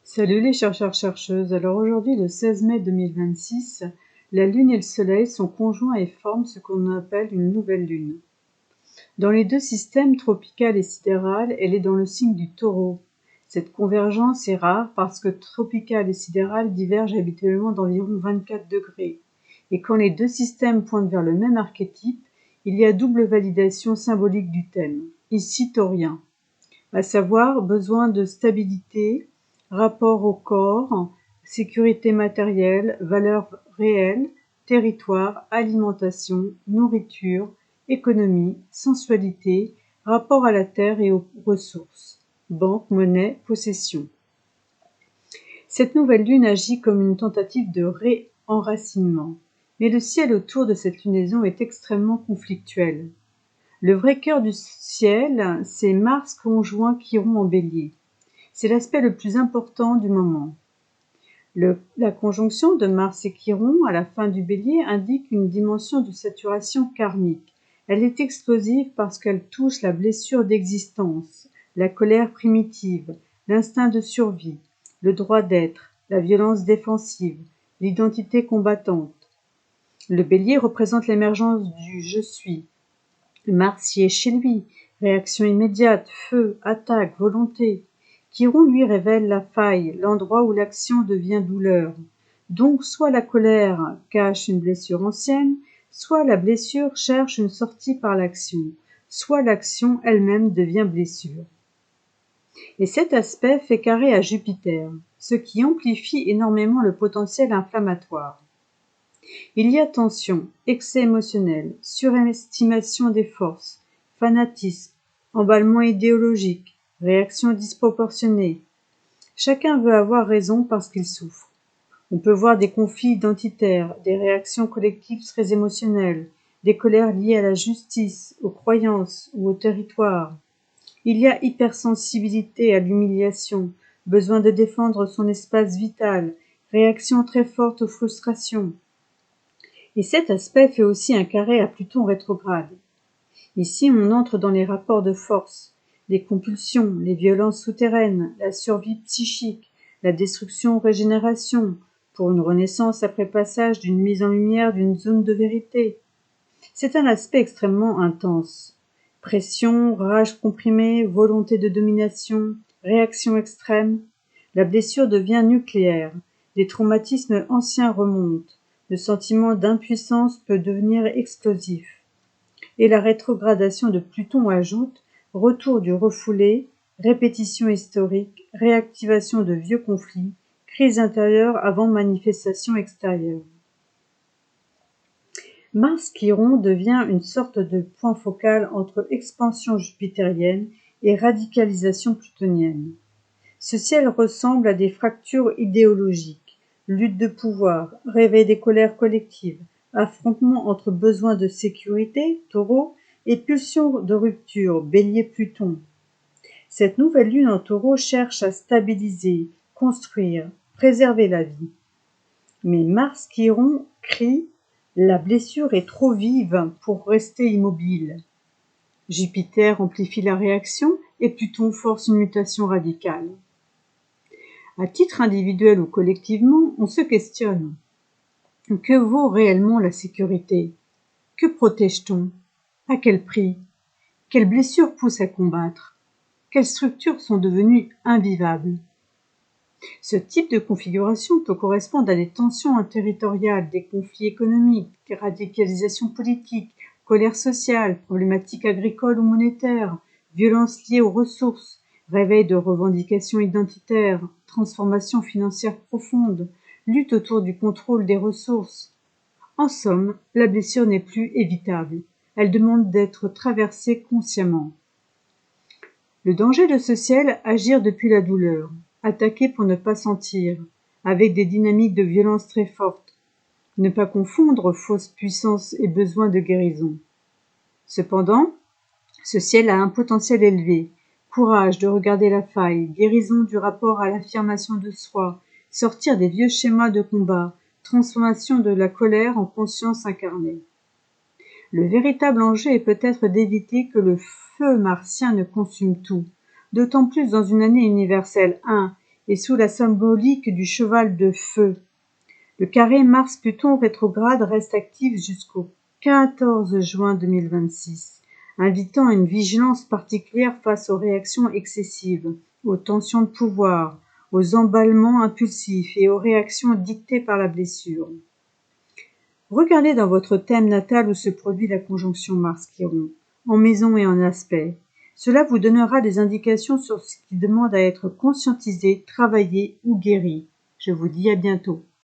Salut les chercheurs-chercheuses. Alors aujourd'hui, le 16 mai 2026, la Lune et le Soleil sont conjoints et forment ce qu'on appelle une nouvelle Lune. Dans les deux systèmes, tropical et sidéral, elle est dans le signe du Taureau. Cette convergence est rare parce que tropical et sidéral divergent habituellement d'environ 24 degrés. Et quand les deux systèmes pointent vers le même archétype, il y a double validation symbolique du thème, ici taurien, à savoir besoin de stabilité, rapport au corps, sécurité matérielle, valeurs réelles, territoire, alimentation, nourriture, économie, sensualité, rapport à la terre et aux ressources, banque, monnaie, possession. Cette nouvelle lune agit comme une tentative de réenracinement, mais le ciel autour de cette lunaison est extrêmement conflictuel. Le vrai cœur du ciel, c'est Mars conjoint Chiron en Bélier. C'est l'aspect le plus important du moment. La conjonction de Mars et Chiron à la fin du Bélier indique une dimension de saturation karmique. Elle est explosive parce qu'elle touche la blessure d'existence, la colère primitive, l'instinct de survie, le droit d'être, la violence défensive, l'identité combattante. Le Bélier représente l'émergence du « je suis ». Mars y est chez lui, réaction immédiate, feu, attaque, volonté. Chiron lui révèle la faille, l'endroit où l'action devient douleur. Donc soit la colère cache une blessure ancienne, soit la blessure cherche une sortie par l'action, soit l'action elle-même devient blessure. Et cet aspect fait carré à Jupiter, ce qui amplifie énormément le potentiel inflammatoire. Il y a tension, excès émotionnel, surestimation des forces, fanatisme, emballement idéologique, réaction disproportionnée. Chacun veut avoir raison parce qu'il souffre. On peut voir des conflits identitaires, des réactions collectives très émotionnelles, des colères liées à la justice, aux croyances ou au territoire. Il y a hypersensibilité à l'humiliation, besoin de défendre son espace vital, réaction très forte aux frustrations. Et cet aspect fait aussi un carré à Pluton rétrograde. Ici, on entre dans les rapports de force, les compulsions, les violences souterraines, la survie psychique, la destruction-régénération, pour une renaissance après passage d'une mise en lumière d'une zone de vérité. C'est un aspect extrêmement intense. Pression, rage comprimée, volonté de domination, réaction extrême. La blessure devient nucléaire. Les traumatismes anciens remontent. Le sentiment d'impuissance peut devenir explosif. Et la rétrogradation de Pluton ajoute retour du refoulé, répétition historique, réactivation de vieux conflits, crise intérieure avant manifestation extérieure. Mars-Chiron devient une sorte de point focal entre expansion jupitérienne et radicalisation plutonienne. Ce ciel ressemble à des fractures idéologiques, lutte de pouvoir, réveil des colères collectives, affrontement entre besoins de sécurité, Taureau, et pulsions de rupture, Bélier-Pluton. Cette nouvelle lune en Taureau cherche à stabiliser, construire, préserver la vie. Mais Mars-Chiron crie « La blessure est trop vive pour rester immobile ». Jupiter amplifie la réaction et Pluton force une mutation radicale. À titre individuel ou collectivement, on se questionne. Que vaut réellement la sécurité? Que protège-t-on? À quel prix? Quelles blessures poussent à combattre? Quelles structures sont devenues invivables? Ce type de configuration peut correspondre à des tensions territoriales, des conflits économiques, des radicalisations politiques, colère sociale, problématiques agricoles ou monétaires, violences liées aux ressources, réveil de revendications identitaires, transformation financière profonde, lutte autour du contrôle des ressources. En somme, la blessure n'est plus évitable. Elle demande d'être traversée consciemment. Le danger de ce ciel, agir depuis la douleur, attaquer pour ne pas sentir, avec des dynamiques de violence très fortes. Ne pas confondre fausse puissance et besoin de guérison. Cependant, ce ciel a un potentiel élevé. Courage de regarder la faille, guérison du rapport à l'affirmation de soi, sortir des vieux schémas de combat, transformation de la colère en conscience incarnée. Le véritable enjeu est peut-être d'éviter que le feu martien ne consume tout, d'autant plus dans une année universelle 1 et sous la symbolique du cheval de feu. Le carré Mars-Pluton rétrograde reste actif jusqu'au 14 juin 2026, invitant à une vigilance particulière face aux réactions excessives, aux tensions de pouvoir, aux emballements impulsifs et aux réactions dictées par la blessure. Regardez dans votre thème natal où se produit la conjonction Mars-Chiron, en maison et en aspect. Cela vous donnera des indications sur ce qui demande à être conscientisé, travaillé ou guéri. Je vous dis à bientôt.